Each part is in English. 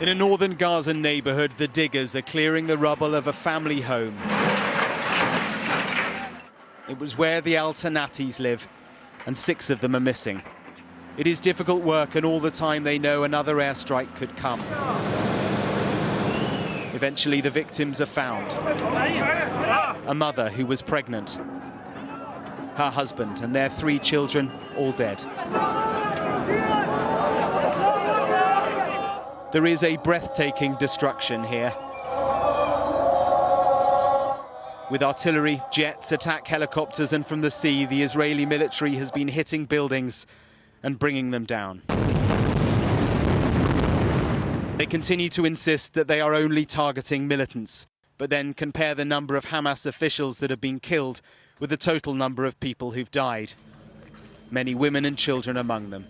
In a northern Gaza neighborhood, the diggers are clearing the rubble of a family home. It was where the Al-Tanatis live, and 6 of them are missing. It is difficult work, and all the time they know another airstrike could come. Eventually, the victims are found. A mother who was pregnant, her husband and their 3 children all dead. There is a breathtaking destruction here. With artillery, jets, attack helicopters, and from the sea, the Israeli military has been hitting buildings and bringing them down. They continue to insist that they are only targeting militants, but then compare the number of Hamas officials that have been killed with the total number of people who've died. Many women and children among them.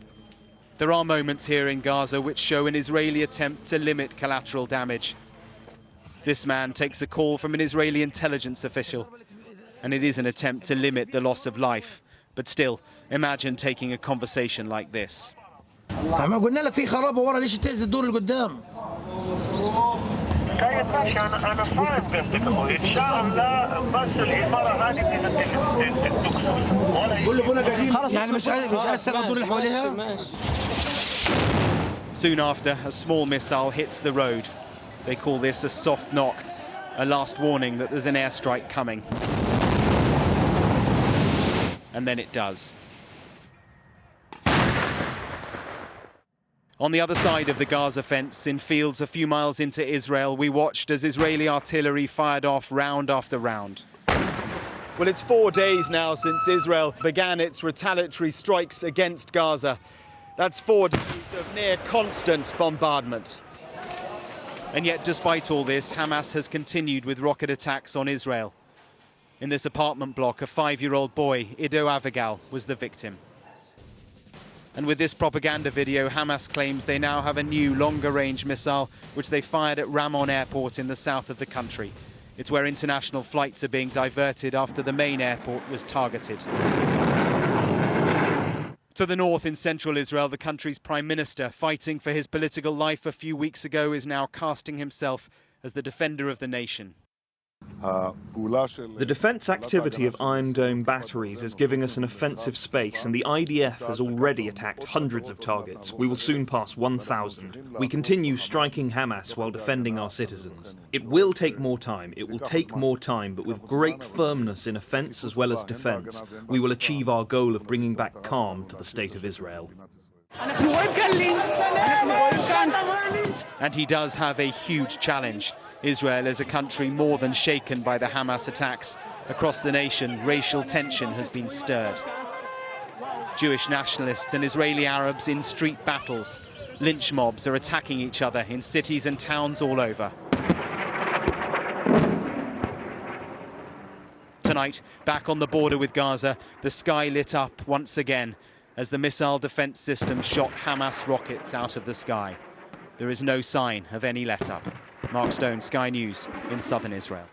There are moments here in Gaza which show an Israeli attempt to limit collateral damage. This man takes a call from an Israeli intelligence official, and it is an attempt to limit the loss of life. But still, imagine taking a conversation like this. Soon after, a small missile hits the road. They call this a soft knock, a last warning that there's an airstrike coming. And then it does. On the other side of the Gaza fence, in fields a few miles into Israel, we watched as Israeli artillery fired off round after round. Well, it's 4 days now since Israel began its retaliatory strikes against Gaza. That's 4 days of near constant bombardment. And yet, despite all this, Hamas has continued with rocket attacks on Israel. In this apartment block, a 5-year-old boy, Ido Avigal, was the victim. And with this propaganda video, Hamas claims they now have a new, longer-range missile, which they fired at Ramon Airport in the south of the country. It's where international flights are being diverted after the main airport was targeted. To the north, in central Israel, the country's prime minister, fighting for his political life a few weeks ago, is now casting himself as the defender of the nation. The defence activity of Iron Dome batteries is giving us an offensive space, and the IDF has already attacked hundreds of targets. We will soon pass 1,000. We continue striking Hamas while defending our citizens. It will take more time, but with great firmness in offence as well as defence, we will achieve our goal of bringing back calm to the state of Israel. And he does have a huge challenge. Israel is a country more than shaken by the Hamas attacks. Across the nation, racial tension has been stirred. Jewish nationalists and Israeli Arabs in street battles. Lynch mobs are attacking each other in cities and towns all over. Tonight, back on the border with Gaza, the sky lit up once again as the missile defense system shot Hamas rockets out of the sky. There is no sign of any let-up. Mark Stone, Sky News in southern Israel.